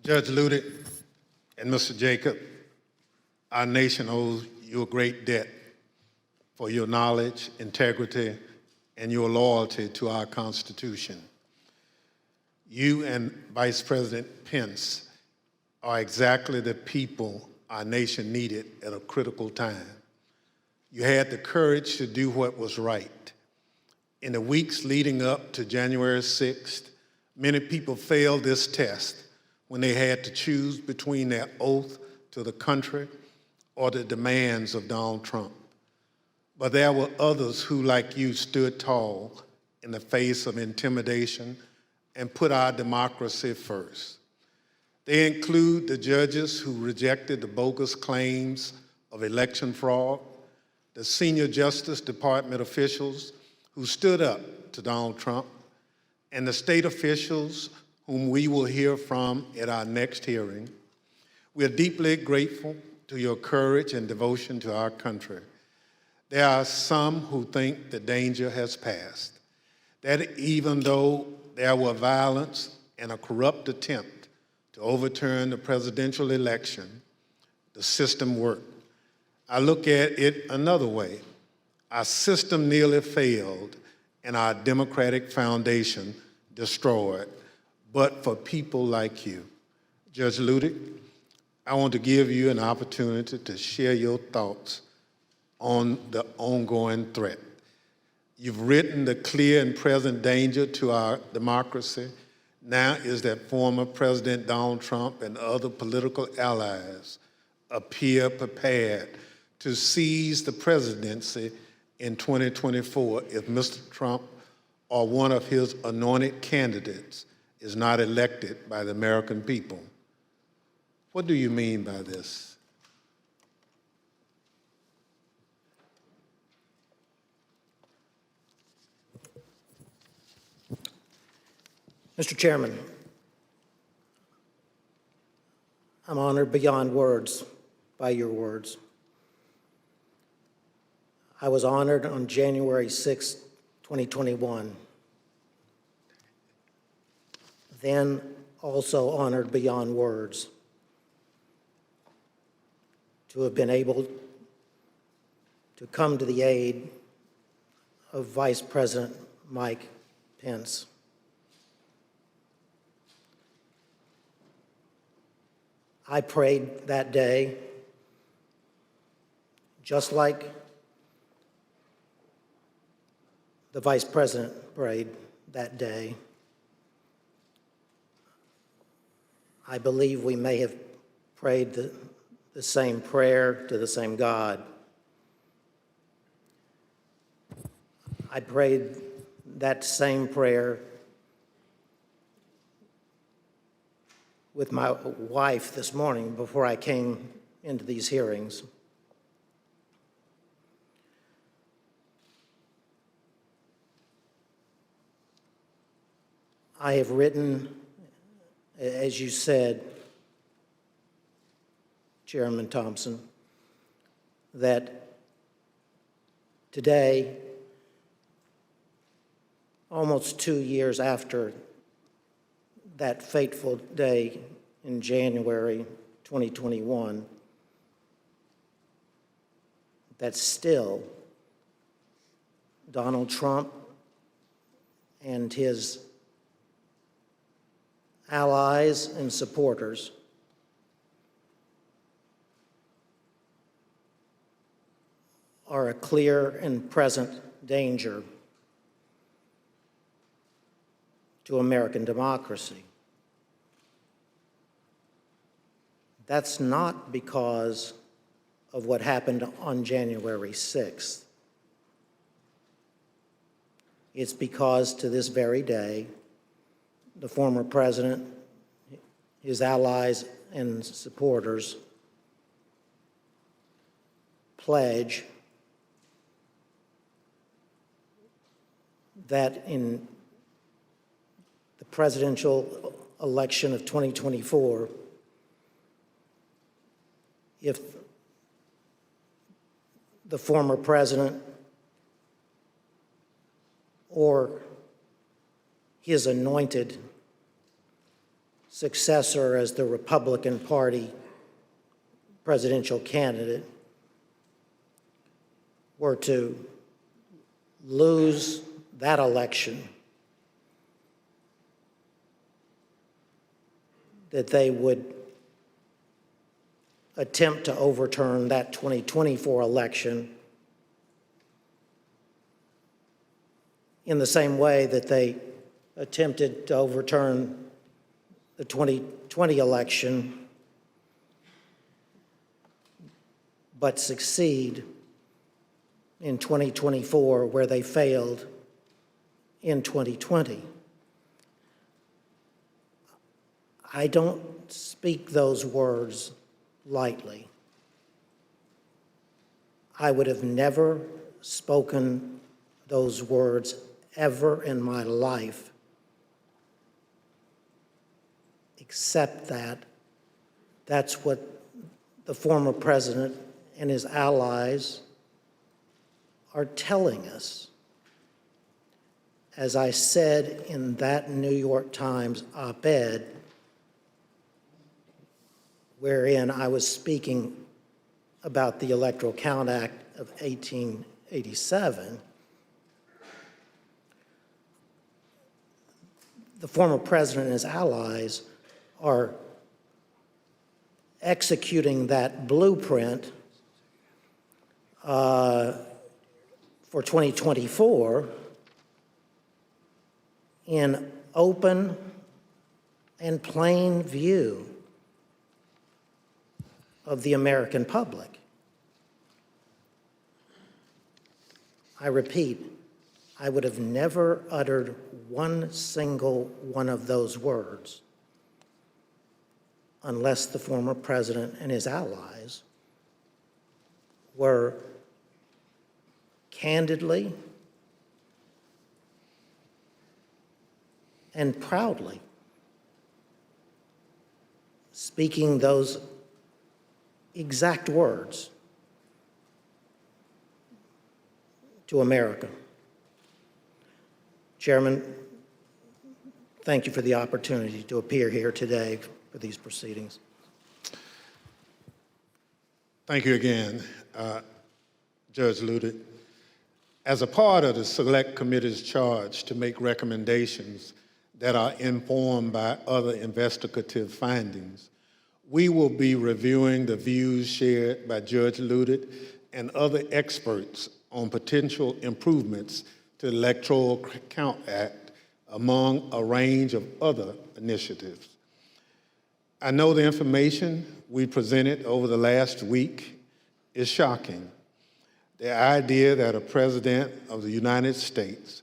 Judge Ludick and Mr. Jacob, our nation owes you a great debt for your knowledge, integrity, and your loyalty to our Constitution. You and Vice President Pence are exactly the people our nation needed at a critical time. You had the courage to do what was right. In the weeks leading up to January 6th, many people failed this test when they had to choose between their oath to the country or the demands of Donald Trump. But there were others who, like you, stood tall in the face of intimidation and put our democracy first. They include the judges who rejected the bogus claims of election fraud, the senior Justice Department officials who stood up to Donald Trump, and the state officials whom we will hear from at our next hearing. We are deeply grateful to your courage and devotion to our country. There are some who think the danger has passed, that even though there were violence and a corrupt attempt to overturn the presidential election, the system worked. I look at it another way. Our system nearly failed and our democratic foundation destroyed, but for people like you. Judge Ludick, I want to give you an opportunity to share your thoughts on the ongoing threat. You've written the clear and present danger to our democracy. Now is that former President Donald Trump and other political allies appear prepared to seize the presidency in 2024 if Mr. Trump or one of his anointed candidates is not elected by the American people. What do you mean by this? Mr. Chairman, I'm honored beyond words by your words. I was honored on January 6, 2021, then also honored beyond words to have been able to come to the aid of Vice President Mike Pence. I prayed that day, just like the Vice President prayed that day. I believe we may have prayed the same prayer to the same God. I prayed that same prayer with my wife this morning before I came into these hearings. I have written, as you said, Chairman Thompson, that today, almost 2 years after that fateful day in January 2021, that still Donald Trump and his allies and supporters are a clear and present danger to American democracy. That's not because of what happened on January 6th. It's because to this very day, the former president, his allies and supporters pledge that in the presidential election of 2024, if the former president or his anointed successor as the Republican Party presidential candidate were to lose that election, that they would attempt to overturn that 2024 election in the same way that they attempted to overturn the 2020 election, but succeed in 2024 where they failed in 2020. I don't speak those words lightly. I would have never spoken those words ever in my life, except that that's what the former president and his allies are telling us. As I said in that New York Times op-ed, wherein I was speaking about the Electoral Count Act of 1887, the former president and his allies are executing that blueprint for 2024 in open and plain view of the American public. I repeat, I would have never uttered one single one of those words unless the former president and his allies were candidly and proudly speaking those exact words to America. Chairman, thank you for the opportunity to appear here today for these proceedings. Thank you again, Judge Ludick. As a part of the Select Committee's charge to make recommendations that are informed by other investigative findings, we will be reviewing the views shared by Judge Ludick and other experts on potential improvements to the Electoral Count Act, among a range of other initiatives. I know the information we presented over the last week is shocking. The idea that a president of the United States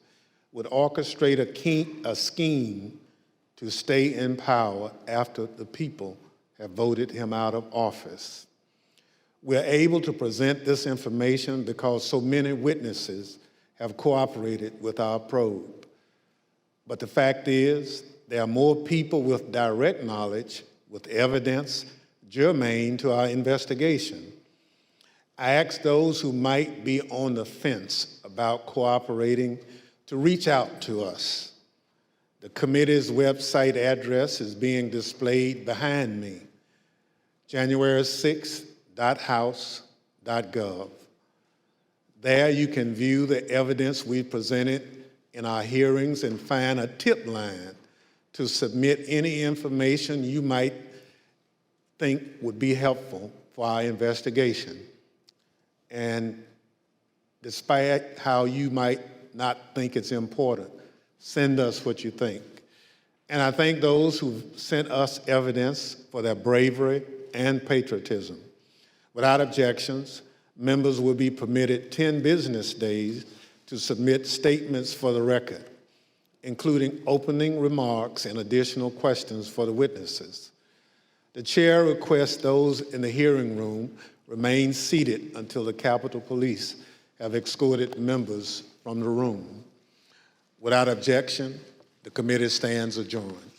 would orchestrate a scheme to stay in power after the people have voted him out of office. We're able to present this information because so many witnesses have cooperated with our probe. But the fact is, there are more people with direct knowledge, with evidence germane to our investigation. I ask those who might be on the fence about cooperating to reach out to us. The committee's website address is being displayed behind me, january6.house.gov. There you can view the evidence we presented in our hearings and find a tip line to submit any information you might think would be helpful for our investigation. And despite how you might not think it's important, send us what you think. And I thank those who've sent us evidence for their bravery and patriotism. Without objections, members will be permitted 10 business days to submit statements for the record, including opening remarks and additional questions for the witnesses. The chair requests those in the hearing room remain seated until the Capitol Police have escorted members from the room. Without objection, the committee stands adjourned.